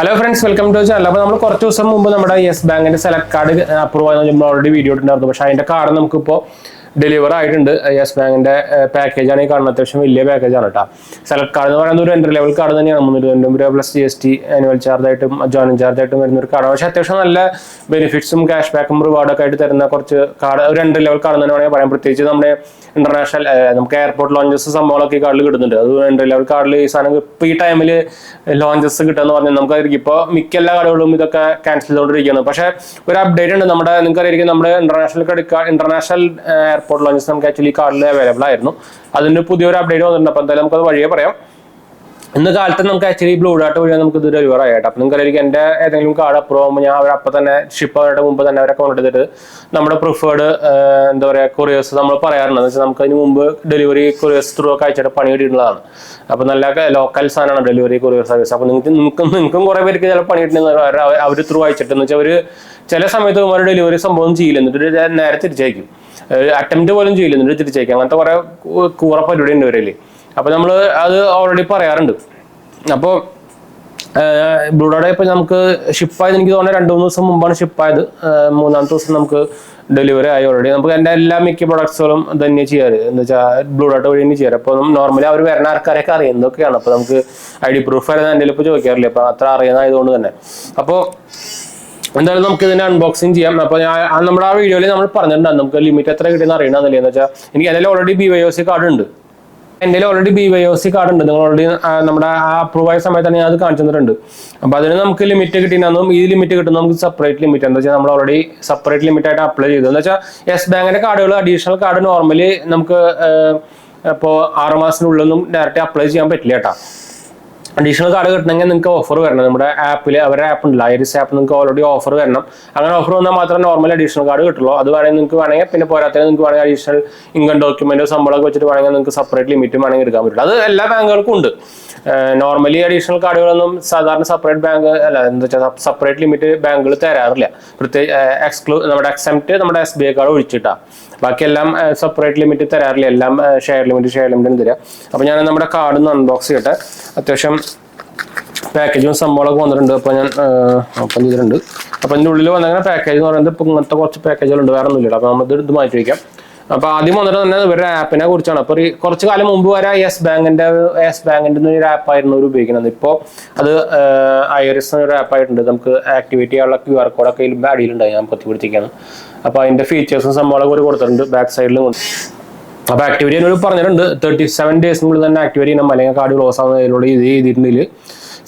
Hello friends, welcome to the channel. അപ്പോൾ നമ്മൾ കുറച്ച് ദിവസം മുമ്പ് നമ്മുടെ യെസ് ബാങ്കിന്റെ സെലക്ട് കാർഡ് അപ്രൂവ് ആയി നമ്മൾ ഓൾറെഡി വീഡിയോ ഇട്ടിട്ടുണ്ടായിരുന്നു. പക്ഷേ അതിന്റെ കാർഡ് നമുക്കിപ്പോൾ ഡെലിവർ ആയിട്ടുണ്ട്. യെസ് ബാങ്കിന്റെ പാക്കേജ് ആണ് ഈ കാണുന്നത്. അത്യാവശ്യം വലിയ പാക്കേജ് ആണ് കേട്ടോ. സെലക്ട് കാർഡ് എന്ന് പറയുന്നത് ഒരു എൻട്രി ലെവൽ കാർഡ് തന്നെയാണ്. 300 രൂപ പ്ലസ് GST ആനുവൽ ചാർജ് ആയിട്ടും ജോയിനിങ് ചാർജ് ആയിട്ടും വരുന്ന ഒരു കാർഡാണ്. പക്ഷേ അത്യാവശ്യം നല്ല ബെനിഫിറ്റ്സും ക്യാഷ് ബാക്കും റിവാർഡൊക്കെ ആയിട്ട് തരുന്ന കുറച്ച് കാർഡ്, ഒരു എൻട്രി ലെവൽ കാർഡ് തന്നെ വേണമെങ്കിൽ പറയാം. പ്രത്യേകിച്ച് നമ്മുടെ ഇന്റർനാഷണൽ നമുക്ക് എയർപോർട്ട് ലോഞ്ചസ് സംഭവങ്ങളൊക്കെ ഈ കാർഡിൽ കിട്ടുന്നുണ്ട്. അത് എൻട്രി ലെവൽ കാർഡിൽ ഈ സാധനം ഇപ്പോൾ ഈ ടൈമിൽ ലോഞ്ചസ് കിട്ടുമെന്ന് പറഞ്ഞാൽ നമുക്കായിരിക്കും ഇപ്പോൾ മിക്ക എല്ലാ കടകളും ഇതൊക്കെ ക്യാൻസൽ ചെയ്തുകൊണ്ടിരിക്കുകയാണ്. പക്ഷേ ഒരു അപ്ഡേറ്റ് ഉണ്ട്. നമ്മുടെ നിങ്ങൾക്കറിയാം നമ്മുടെ ഇന്റർനാഷണൽ എയർപോർട്ട് ലോഞ്ചസ് നമുക്ക് ആക്ച്വലി കാർഡിൽ അവൈലബിൾ ആയിരുന്നു. അതിന് പുതിയൊരു അപ്ഡേറ്റ് വന്നിട്ടുണ്ട്. അപ്പോൾ എന്തായാലും നമുക്കത് വഴിയേ പറയാം. ഇന്ന് കാലത്ത് നമുക്ക് ആക്ച്വലി ബ്ലൂ ഡാർട്ട് വഴിയാണ് നമുക്ക് ഇത് ഡെലിവർ ആയിട്ട്. അപ്പം നിങ്ങൾക്കറിയാം എൻ്റെ ഏതെങ്കിലും കാർഡ് അപ്രൂവ് ആകുമ്പോൾ ഞാൻ അവരപ്പം തന്നെ ഷിപ്പ് ആയിട്ട് മുമ്പ് തന്നെ അവരെ കോൺടാക്ട് ചെയ്തിട്ട് നമ്മുടെ പ്രിഫേർഡ് എന്താ പറയുക കൊറിയേഴ്സ് നമ്മൾ പറയാറുണ്ട്. എന്ന് വെച്ചാൽ നമുക്ക് അതിന് മുമ്പ് ഡെലിവറി കൊറിയേഴ്സ് ത്രൂ ഒക്കെ അയച്ചിട്ട് പണി കിട്ടിയിട്ടുള്ളതാണ്. അപ്പോൾ നല്ല ലോക്കൽ സാധനമാണ് ഡെലിവറി കൊറിയർ സർവീസ്. അപ്പോൾ നിങ്ങൾക്കും കുറേ പേർക്ക് ചില പണി കിട്ടുന്ന അവർ ത്രൂ അയച്ചിട്ട് എന്ന് വെച്ചാൽ അവർ ചില സമയത്ത് ഒരു ഡെലിവറി സംഭവം ചെയ്യില്ല, എന്നിട്ട് നേരെ തിരിച്ചയക്കും. അറ്റംപ്റ്റ് പോലും ചെയ്യില്ല, എന്നിട്ട് തിരിച്ചയക്കും. അങ്ങനത്തെ കുറേ കൂറ പരിപാടി ഉണ്ട് ഇവരിൽ. അപ്പോൾ നമ്മൾ അത് ഓൾറെഡി പറയാറുണ്ട്. അപ്പോൾ ബ്ലൂ ഡാർട്ട് ഇപ്പോൾ നമുക്ക് ഷിപ്പായത് എനിക്ക് തോന്നുന്നത് 2-3 ദിവസം മുമ്പാണ് ഷിപ്പായത്. 3-ാമത്തെ ദിവസം നമുക്ക് ഡെലിവറി ആയി ഓൾറെഡി. നമുക്ക് എൻ്റെ എല്ലാ മിക്ക പ്രൊഡക്ട്സുകളും തന്നെ ചെയ്യാറ് എന്താ വെച്ചാൽ ബ്ലൂ ഡാർട്ട് വഴി തന്നെ ചെയ്യാറ്. അപ്പോൾ നോർമലി അവർ വരുന്ന ആൾക്കാരൊക്കെ അറിയുന്നതൊക്കെയാണ്. അപ്പോൾ നമുക്ക് ID പ്രൂഫ് വരുന്നത് എൻ്റെ ഇപ്പോൾ ചോദിക്കാറില്ല, അപ്പോൾ അത്ര അറിയുന്നതായതുകൊണ്ട് തന്നെ. അപ്പോൾ എന്തായാലും നമുക്ക് ഇതിന്റെ അൺബോക്സിങ് ചെയ്യാം. അപ്പോൾ നമ്മുടെ ആ വീഡിയോയിൽ നമ്മൾ പറഞ്ഞിട്ടുണ്ടാകും നമുക്ക് ലിമിറ്റ് എത്ര കിട്ടിയെന്ന് അറിയണമെന്നില്ല. എന്ന് വെച്ചാൽ എനിക്ക് എൻ്റെ ഓൾറെഡി BYOC കാർഡ് ഉണ്ട്. എൻ്റെ ഓൾറെഡി BYOC കാർഡ് ഉണ്ട്. നിങ്ങൾ ഓൾറെഡി നമ്മുടെ ആ അപ്രൂവ് ആയ സമയത്ത് ഞാൻ അത് കാണിച്ചു തന്നിട്ടുണ്ട്. അപ്പോൾ അതിന് നമുക്ക് ലിമിറ്റ് കിട്ടിയെന്നും ഈ ലിമിറ്റ് കിട്ടുന്ന നമുക്ക് സെപ്പറേറ്റ് ലിമിറ്റ് എന്താ വെച്ചാൽ നമ്മൾ ഓൾറെഡി സെപ്പറേറ്റ് ലിമിറ്റ് ആയിട്ട് അപ്ലൈ ചെയ്തു. എന്ന് വെച്ചാൽ യെസ് ബാങ്കിന്റെ കാർഡുകൾ അഡീഷണൽ കാർഡ് നോർമലി നമുക്ക് ഇപ്പോൾ 6 മാസത്തിനുള്ളിലൊന്നും ഡയറക്റ്റ് അപ്ലൈ ചെയ്യാൻ പറ്റില്ല കേട്ടോ. അഡീഷണൽ കാർഡ് കിട്ടണമെങ്കിൽ നിങ്ങൾക്ക് ഓഫർ വരണം. നമ്മുടെ ആപ്പിൽ അവരുടെ ആപ്പ് ഉണ്ടല്ലോ, ഐറിസ് ആപ്പ്, നിങ്ങൾക്ക് ഓൾറെഡി ഓഫർ വരണം. അങ്ങനെ ഓഫർ വന്നാൽ മാത്രമേ നോർമൽ അഡീഷണൽ കാർഡ് കിട്ടുള്ളൂ. അത് വേണമെങ്കിൽ നിങ്ങൾക്ക് വേണമെങ്കിൽ പിന്നെ പോരാത്തതിന് നിങ്ങൾക്ക് വേണമെങ്കിൽ അഡീഷണൽ ഇൻകം ഡോക്യുമെന്റോ ശമ്പളമൊക്കെ വെച്ചിട്ട് വേണമെങ്കിൽ നിങ്ങൾക്ക് സെപ്പറേറ്റ് ലിമിറ്റും വേണമെങ്കിൽ എടുക്കാൻ പറ്റുള്ളൂ. അത് എല്ലാ ബാങ്കുകൾക്കും ഉണ്ട്. നോർമലി അഡീഷണൽ കാർഡുകളൊന്നും സാധാരണ സെപ്പറേറ്റ് ബാങ്ക് അല്ല എന്താ വെച്ചാൽ സെപ്പറേറ്റ് ലിമിറ്റ് ബാങ്കുകൾ തരാറില്ല. പ്രത്യേകിച്ച് നമ്മുടെ എക്സെപ്റ്റ് നമ്മുടെ SBI കാർഡ് ഒഴിച്ചിട്ടാണ്. ബാക്കിയെല്ലാം സെപ്പറേറ്റ് ലിമിറ്റ് തരാറില്ല. എല്ലാം ഷെയർ ലിമിറ്റ് തരാം. അപ്പോൾ ഞാൻ നമ്മുടെ കാർഡ് ഒന്ന് അൺബോക്സ് ചെയ്യട്ടെ. അത്യാവശ്യം പാക്കേജും സംഭവങ്ങളൊക്കെ വന്നിട്ടുണ്ട്. അപ്പോൾ ഞാൻ ഓപ്പൺ ചെയ്തിട്ടുണ്ട്. അപ്പോൾ അതിൻ്റെ ഉള്ളിൽ വന്നങ്ങനെ പാക്കേജ് എന്ന് പറയുന്നത് ഇപ്പോൾ ഇങ്ങനത്തെ കുറച്ച് പാക്കേജുകളുണ്ട്, വേറെ ഒന്നുമില്ല. അപ്പോൾ നമ്മൾ ഇത് മാറ്റി വയ്ക്കാം. അപ്പോൾ ആദ്യം വന്നിട്ട് തന്നെ ഇവരുടെ ആപ്പിനെ കുറിച്ചാണ്. അപ്പോൾ കുറച്ച് കാലം മുമ്പ് വരെ യെസ് ബാങ്കിന്റെ ഒരു ആപ്പായിരുന്നു അവർ ഉപയോഗിക്കുന്നത്. ഇപ്പോൾ അത് ഐറിസ് എന്നൊരു ആപ്പായിട്ടുണ്ട്. നമുക്ക് ആക്ടിവേറ്റ് ചെയ്യാനുള്ള QR കോഡൊക്കെ അടിയിലുണ്ടായി, ഞാൻ പൊത്തിപ്പിടിച്ചിരിക്കുകയാണ്. അപ്പോൾ അതിൻ്റെ ഫീച്ചേഴ്സും സംഭവങ്ങളൊക്കെ ഒരു കൊടുത്തിട്ടുണ്ട് ബാക്ക് സൈഡിലും. അപ്പോൾ ആക്ടിവേറ്റ് ചെയ്യാൻ പറഞ്ഞിട്ടുണ്ട് 37 ഡേയ്സിനുള്ളിൽ തന്നെ ആക്ടിവേറ്റ് ചെയ്യണം, അല്ലെങ്കിൽ കാർഡ് ക്ലോസ് ആവുന്നതിലൂടെ ഇത് ചെയ്തിട്ടുണ്ടെങ്കിൽ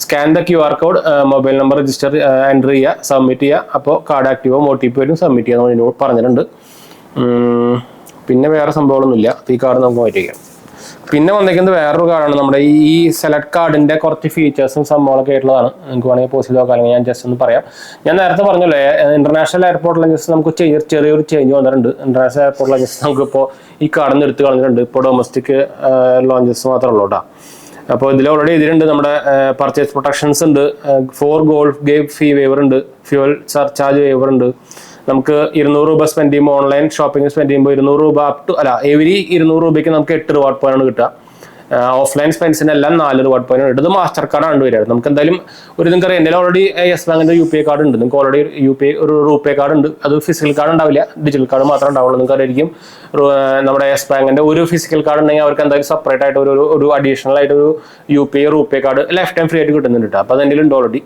scan the QR code, mobile number register enter ചെയ്യുക, സബ്മിറ്റ് ചെയ്യുക. അപ്പോൾ കാർഡ് ആക്റ്റീവ് ആവും, OTP വരും, സബ്മിറ്റ് ചെയ്യാൻ എന്നോട് പറഞ്ഞിട്ടുണ്ട്. പിന്നെ വേറെ സംഭവങ്ങളൊന്നുമില്ല. ഈ കാർഡ് നമുക്ക് മാറ്റി വയ്ക്കാം. പിന്നെ വന്നിരിക്കുന്നത് വേറൊരു കാർഡാണ്. നമ്മുടെ ഈ സെലക്ട് കാർഡിൻ്റെ കുറച്ച് ഫീച്ചേഴ്സും സംഭവങ്ങളൊക്കെ ആയിട്ടുള്ളതാണ്. നിങ്ങൾക്ക് വേണമെങ്കിൽ പോസ്റ്റ് ചെയ്ത് നോക്കാം, അല്ലെങ്കിൽ ഞാൻ ജസ്റ്റ് ഒന്ന് പറയാം. ഞാൻ നേരത്തെ പറഞ്ഞല്ലോ ഇന്റർനാഷണൽ എയർപോർട്ട് ലോഞ്ചസ് നമുക്ക് ചെറിയൊരു ചേഞ്ച് വന്നിട്ടുണ്ട്. ഇന്റർനാഷണൽ എയർപോർട്ട് ലോഞ്ചസ് നമുക്കിപ്പോൾ ഈ കാർഡിൽ എടുത്ത് കളഞ്ഞിട്ടുണ്ട്. ഇപ്പോൾ ഡൊമസ്റ്റിക് ലോഞ്ചസ് മാത്രമേ ഉള്ളൂ കേട്ടോ. അപ്പോൾ ഇതിൽ ഓൾറെഡി ഇതിലുണ്ട് നമ്മുടെ പർച്ചേസ് പ്രൊട്ടക്ഷൻസ് ഉണ്ട്, 4 ഗോൾഫ് ഗേറ്റ് ഫീ വേവർ ഉണ്ട്, ഫ്യൂവൽ സർചാർജ് വേവർ ഉണ്ട്. നമുക്ക് 200 രൂപ സ്പെൻഡ് ചെയ്യുമ്പോൾ ഓൺലൈൻ ഷോപ്പിംഗ് സ്പെൻഡ് ചെയ്യുമ്പോൾ 200 രൂപ എവരി 200 രൂപയ്ക്ക് നമുക്ക് 8 റിവാർഡ് പോയിന്റ് കിട്ടുക. ഓഫ്ലൈൻ സ്പെൻസിനെല്ലാം 4 റിവാർഡ് പോയിന്റ് ഉണ്ട്. ഇത് മാസ്റ്റർ കാർഡാണ് വരിക. നമുക്ക് എന്തായാലും നിങ്ങൾക്കറിയാം എൻ്റെ ഓൾറെഡി യെസ് ബാങ്കിന്റെ UPI കാർഡ് ഉണ്ട്. നിങ്ങൾക്ക് ഓൾറെഡി ഒരു റൂപേ കാർഡ് ഉണ്ട്. അത് ഫിസിക്കൽ കാർഡ് ഉണ്ടാവില്ല, ഡിജിറ്റൽ കാർഡ് മാത്രമേ ഉണ്ടാവുള്ളൂ. നിങ്ങൾക്കറിയായിരിക്കും നമ്മുടെ യെസ് ബാങ്കിന്റെ ഒരു ഫിസിക്കൽ കാർഡ് ഉണ്ടെങ്കിൽ അവർക്ക് എന്തായാലും സെപ്പറേറ്റ് ആയിട്ട് ഒരു അഡീഷണൽ ആയിട്ട് ഒരു UPI RuPay card life time free ആയിട്ട് കിട്ടുന്നുണ്ട് കേട്ടോ. അപ്പോൾ അതെൻ്റെ ഉണ്ട് ഓൾറെഡി.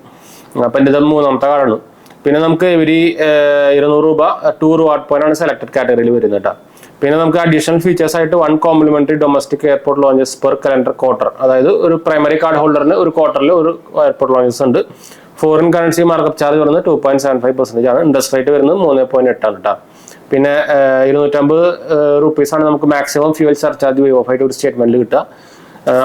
അപ്പോൾ എൻ്റെ ഇത് 3ാമത്തെ കാർഡാണ്. പിന്നെ നമുക്ക് ഇവര് 200 രൂപ 2 റിവാർഡ് പോയിന്റ് ആണ് സെലക്ടഡ് കാറ്റഗറിയിൽ വരുന്നത് കേട്ടോ. പിന്നെ നമുക്ക് അഡീഷണൽ ഫീച്ചേഴ്സ് ആയിട്ട് 1 complimentary domestic airport lounges per calendar quarter. അതായത് ഒരു പ്രൈമറി കാർഡ് ഹോൾഡറിന് ഒരു ക്വാർട്ടറിൽ ഒരു എയർപോർട്ട് ലോഞ്ചസ് ഉണ്ട്. ഫോറിൻ കറൻസി മാർക്കപ്പ് ചാർജ് വരുന്നത് 2.75% ആണ്. ഇൻട്രസ്റ്റ് റേറ്റ് വരുന്നത് 3.8 ആണ് കേട്ടോ. പിന്നെ 250 റുപ്പീസാണ് നമുക്ക് maximum fuel surcharge wave of ആയിട്ട് ഒരു സ്റ്റേറ്റ്മെന്റിൽ കിട്ടുക.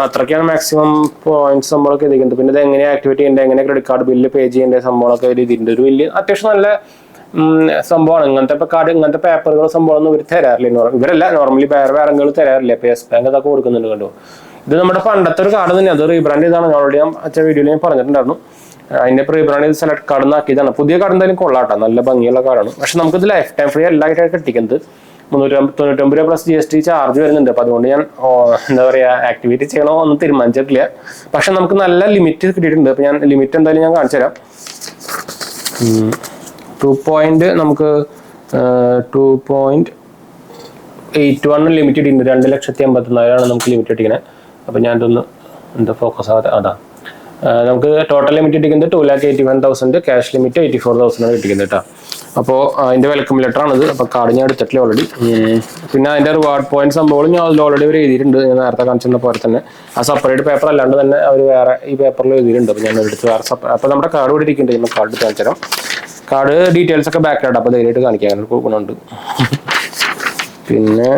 അത്രയ്ക്കാണ് മാക്സിമം പോയിന്റ്സ് സംഭവമൊക്കെ എഴുതിക്കുന്നത്. പിന്നെ ഇത് എങ്ങനെ ആക്ടിവേറ്റ് ചെയ്യേണ്ടത്, എങ്ങനെ ക്രെഡിറ്റ് കാർഡ് ബില്ല് പേ ചെയ്യേണ്ട സംഭവമൊക്കെ എഴുതിയിട്ടുണ്ട്. ഒരു വലിയ അത്യാവശ്യം നല്ല സംഭവമാണ്. ഇങ്ങനത്തെ കാർഡ് ഇങ്ങനത്തെ പേപ്പറുകൾ സംഭവമൊന്നും ഇവർ തരാറില്ല. ഇവരല്ല നോർമലി വേറെ ബാങ്കുകൾ തരാറില്ല. ഇപ്പോൾ യെസ് ബാങ്ക് അതൊക്കെ കൊടുക്കുന്നുണ്ട് കണ്ടോ. ഇത് നമ്മുടെ പണ്ടത്തെ ഒരു കാർഡ് തന്നെ, അത് റീബ്രാൻഡ് ചെയ്താണ്. ഓൾറെഡി ഞാൻ വീഡിയോയിൽ ഞാൻ പറഞ്ഞിട്ടുണ്ടായിരുന്നു. അതിന്റെ റീബ്രാൻഡ് ചെയ്ത് സെലക്ട് കാർഡ് ആക്കിയതാണ്. പുതിയ കാർഡ് എന്തായാലും കൊള്ളാട്ടോ, നല്ല ഭംഗിയുള്ള കാർഡാണ്. പക്ഷെ നമുക്കിത് ലൈഫ് ടൈം ഫ്രീ എല്ലായിട്ടാണ് കിട്ടിക്കുന്നത്. 399 പ്ലസ് GST ചാർജ് വരുന്നുണ്ട്. അപ്പോൾ അതുകൊണ്ട് ഞാൻ എന്താ പറയുക ആക്ടിവേറ്റ് ചെയ്യണോ ഒന്നും തീരുമാനിച്ചിട്ടില്ല. പക്ഷെ നമുക്ക് നല്ല ലിമിറ്റ് കിട്ടിയിട്ടുണ്ട്. അപ്പോൾ ഞാൻ ലിമിറ്റ് എന്തായാലും ഞാൻ കാണിച്ചു തരാം. 2 നമുക്ക് 2.81 ലിമിറ്റ് ഇട്ടിട്ടുണ്ട്. 2,84,000 നമുക്ക് ലിമിറ്റ് ഇട്ടിരിക്കുന്നത്. അപ്പോൾ ഞാൻ ഇതൊന്ന് എന്താ ഫോക്കസ് ആകാതെ അതാ നമുക്ക് ടോട്ടൽ ലിമിറ്റ് ഇട്ടിരിക്കുന്നത് 2,81,000, ക്യാഷ് ലിമിറ്റ് 84,000 ആണ് കിട്ടിക്കുന്നത് കേട്ടോ. അപ്പോൾ അതിൻ്റെ വെൽക്കം ലെറ്റർ ആണിത്. അപ്പോൾ കാർഡ് ഞാൻ എടുത്തിട്ടില്ല ഓൾറെഡി. പിന്നെ അതിൻ്റെ റിവാർഡ് പോയിന്റ് സംഭവം ഞാൻ അതിൽ ഓൾറെഡി എഴുതിയിട്ടുണ്ട്. ഞാൻ നേരത്തെ കാണിച്ചിരുന്ന പോലെ തന്നെ ആ സെപ്പറേറ്റ് പേപ്പർ അല്ലാണ്ട് തന്നെ അവർ വേറെ ഈ പേപ്പറിൽ എഴുതിയിട്ടുണ്ട്. അപ്പോൾ ഞാൻ എടുത്ത് വേറെ അപ്പോൾ നമ്മുടെ കാർഡ് ഇവിടെ ഇരിക്കുന്നുണ്ട്. നമ്മൾ കാർഡ് കാണിച്ചു തരാം. കാർഡ് ഡീറ്റെയിൽസ് ഒക്കെ ബാക്കിലായിട്ട് അപ്പോൾ ധൈര്യമായിട്ട് കാണിക്കാൻ അങ്ങനെ കൊടുക്കുന്നുണ്ട്. പിന്നെ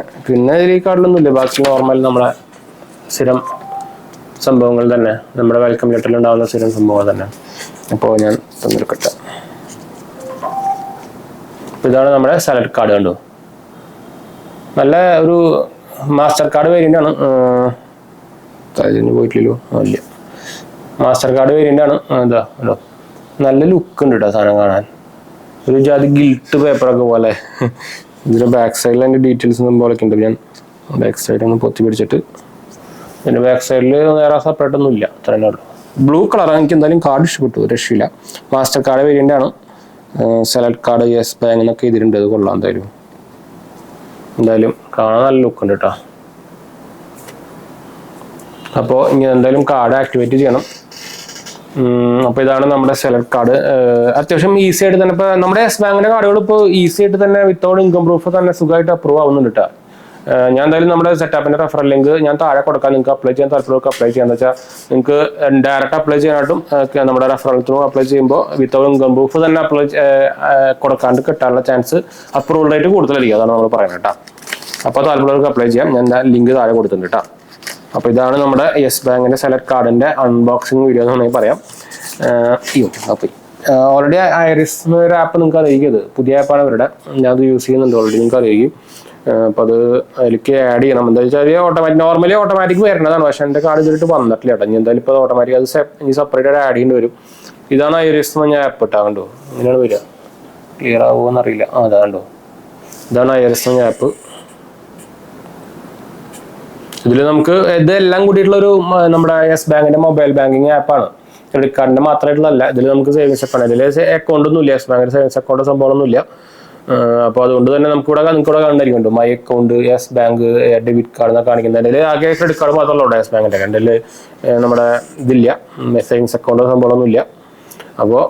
ഇതിൽ ഈ കാർഡിലൊന്നുമില്ല. ബാക്കി നോർമൽ നമ്മുടെ സ്ഥിരം സംഭവങ്ങൾ തന്നെ, നമ്മുടെ വെൽക്കം ലെറ്ററിൽ ഉണ്ടാകുന്ന സ്ഥിരം സംഭവങ്ങൾ തന്നെ. അപ്പോൾ ഞാൻ തന്നെടുക്കട്ടെ. ഇതാണ് നമ്മുടെ സെലക്ട് കാർഡ്. കണ്ടു, നല്ല ഒരു മാസ്റ്റർ കാർഡ് വേരിയൻ്റ് ആണ്. പോയിട്ടില്ലല്ലോ, അല്ല മാസ്റ്റർ കാർഡ് വേരിയൻ്റ് ആണ്. എന്താ കേട്ടോ, നല്ല ലുക്ക് ഉണ്ട് കേട്ടോ സാധനം കാണാൻ. ഒരു ജാതി ഗിൽട്ട് പേപ്പറൊക്കെ പോലെ. ഇതിൻ്റെ ബാക്ക് സൈഡിൽ അതിൻ്റെ ഡീറ്റെയിൽസ് സംഭവമൊക്കെ ഉണ്ട്. ഞാൻ ബാക്ക് സൈഡ് ഒന്ന് പൊത്തി പിടിച്ചിട്ട് ഇതിൻ്റെ ബാക്ക് സൈഡിൽ വേറെ സെപ്പറേറ്റ് ഒന്നും ഇല്ല, അത്ര തന്നെ ഉള്ളൂ. ബ്ലൂ കളറാണ്. എനിക്ക് എന്തായാലും കാർഡ് ഇഷ്ടപ്പെട്ടു, രക്ഷയില്ല. മാസ്റ്റർ കാർഡ് വേരിയൻ്റ് ആണ്. സെലക്ട് കാർഡ്, യെസ് ബാങ്ക് എന്നൊക്കെ ഇതിലുണ്ട്. അത് കൊള്ളാം. എന്തായാലും കാണാൻ നല്ല ലുക്ക് ഉണ്ട് കേട്ടോ. അപ്പോൾ ഇനി എന്തായാലും കാർഡ് ആക്ടിവേറ്റ് ചെയ്യണം. അപ്പോൾ ഇതാണ് നമ്മുടെ സെലക്ട് കാർഡ്. അത്യാവശ്യം ഈസി ആയിട്ട് തന്നെ ഇപ്പോൾ നമ്മുടെ യെസ് ബാങ്കിൻ്റെ കാർഡുകൾ ഇപ്പോൾ ഈസി ആയിട്ട് തന്നെ വിത്തൗട്ട് ഇൻകം പ്രൂഫ് തന്നെ സുഖമായിട്ട് അപ്രൂവ് ആവുന്നുണ്ട് കേട്ടോ. ഞാൻ എന്തായാലും നമ്മുടെ സെറ്റപ്പിൻ്റെ റെഫറൽ ലിങ്ക് ഞാൻ താഴെ കൊടുക്കാം. നിങ്ങൾക്ക് അപ്ലൈ ചെയ്യാൻ താല്പര്യമൊക്കെ അപ്ലൈ ചെയ്യാന്ന് വെച്ചാൽ നിങ്ങൾക്ക് ഡയറക്റ്റ് അപ്ലൈ ചെയ്യാനായിട്ടും നമ്മുടെ റെഫറൽ ത്രൂ അപ്ലൈ ചെയ്യുമ്പോൾ വിത്തൗട്ട് ഇൻകം പ്രൂഫ് തന്നെ അപ്ലൈ കൊടുക്കാണ്ട് കിട്ടാനുള്ള ചാൻസ് അപ്രൂവൽ റേറ്റ് കൂടുതലായിരിക്കും. അതാണ് നമ്മൾ പറയുന്നത് കേട്ടോ. അപ്പോൾ താല്പര്യമുള്ളവർക്ക് അപ്ലൈ ചെയ്യാം. ഞാൻ ലിങ്ക് താഴെ കൊടുത്തിട്ടുണ്ട് കേട്ടോ. അപ്പോൾ ഇതാണ് നമ്മുടെ യെസ് ബാങ്കിൻ്റെ സെലക്ട് കാർഡിൻ്റെ അൺബോക്സിങ് വീഡിയോ എന്ന് വേണമെങ്കിൽ പറയാം. അപ്പോൾ ഓൾറെഡി ഐറിസ് ഒരു ആപ്പ് നിങ്ങൾക്ക് അറിയിക്കും. പുതിയ ആപ്പാണ് ഇവരുടെ. ഞാൻ അത് യൂസ് ചെയ്യുന്നുണ്ട് ഓൾറെഡി, നിങ്ങൾക്ക് അറിയിക്കും. അപ്പോൾ അത് അതിലേക്ക് ആഡ് ചെയ്യണം. എന്താ വെച്ചാൽ നോർമലി ഓട്ടോമാറ്റിക് വരുന്നതാണ്. പക്ഷേ എൻ്റെ കാർഡ് ഇതിലിട്ട് വന്നിട്ടില്ല കേട്ടോ. ഇനി എന്തായാലും ഇപ്പോൾ ഓട്ടോമാറ്റിക് അത് ഇനി സെപ്പറേറ്റ് ആയിട്ട് ആഡ് ചെയ്യേണ്ടി വരും. ഇതാണ് ഐറിസ് എന്ന് ഞാൻ ആപ്പ് ഇട്ടാ. കണ്ടോ, ഇങ്ങനെയാണ് വരിക. ക്ലിയർ ആവുമോ എന്നറിയില്ല. അതാ കണ്ടോ, ഇതാണ് ഐറിസ് എന്ന ആപ്പ്. ഇതിൽ നമുക്ക് ഇതെല്ലാം കൂടിയിട്ടുള്ളൊരു നമ്മുടെ യെസ് ബാങ്കിൻ്റെ മൊബൈൽ ബാങ്കിങ് ആപ്പാണ്. ക്രെഡിറ്റ് കാർഡിൻ്റെ മാത്രമായിട്ടുള്ളതല്ല. ഇതിൽ നമുക്ക് സേവിങ്സ് അക്കൗണ്ട്, ഇതിൽ അക്കൗണ്ട് ഒന്നുമില്ല. യെസ് ബാങ്കിൻ്റെ സേവിങ്സ് അക്കൗണ്ട് സംഭവമൊന്നുമില്ല. അപ്പോൾ അതുകൊണ്ട് തന്നെ നമുക്കിവിടെ കണ്ടായിരിക്കുന്നുണ്ട് my account, yes bank, debit card എന്നൊക്കെ കാണിക്കുന്നത്. അതിൽ ആകെ ക്രെഡിറ്റ് കാർഡ് മാത്രമല്ല യെസ് ബാങ്കിൻ്റെ. അതിൽ നമ്മുടെ ഇതില്ല, സേവിങ്സ് അക്കൗണ്ട് സംഭവമൊന്നുമില്ല. അപ്പോൾ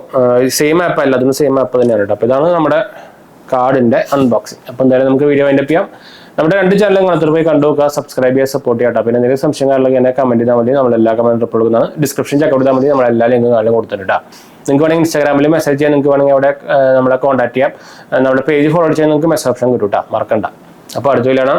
സെയിം ആപ്പ് അല്ല, അതിന് സെയിം ആപ്പ് തന്നെയാണ് കേട്ടോ. അപ്പോൾ ഇതാണ് നമ്മുടെ കാർഡിൻ്റെ അൺബോക്സിങ്. അപ്പോൾ എന്തായാലും നമുക്ക് വീഡിയോ വൈൻഡപ്പ് ചെയ്യാം. നമ്മുടെ 2 ചാനലും കാണത്തിൽ പോയി കണ്ടു നോക്കുക, സബ്സ്ക്രൈബ് ചെയ്യുക, സപ്പോർട്ട് ചെയ്യാം. പിന്നെ എന്തെങ്കിലും സംശയങ്ങളിലൊക്കെ എന്നെ കമന്റ് ചെയ്താൽ മതി. നമ്മളെല്ലാ കമന്റ് റിപ്പോർട്ട് കൊടുക്കുന്നതാണ്. ഡിസ്ക്രിപ്ഷൻ ചെക്ക് ചെയ്താൽ മതി. നമ്മളെല്ലാ ലിങ്കും കൊടുത്തിട്ടുണ്ട്. നിങ്ങൾക്ക് വേണമെങ്കിൽ ഇൻസ്റ്റാഗ്രാമിൽ മെസ്സേജ് ചെയ്യാൻ, നിങ്ങൾക്ക് വേണമെങ്കിൽ അവിടെ നമ്മളെ കോൺടാക്ട് ചെയ്യാം. നമ്മുടെ പേജ് ഫോളോ ചെയ്യാൻ നിങ്ങൾക്ക് മെസ്സേജ് ഓപ്ഷൻ കിട്ടും കേട്ടോ, മറക്കണ്ട. അപ്പോൾ അടുത്ത വീഡിയോ ആണ്.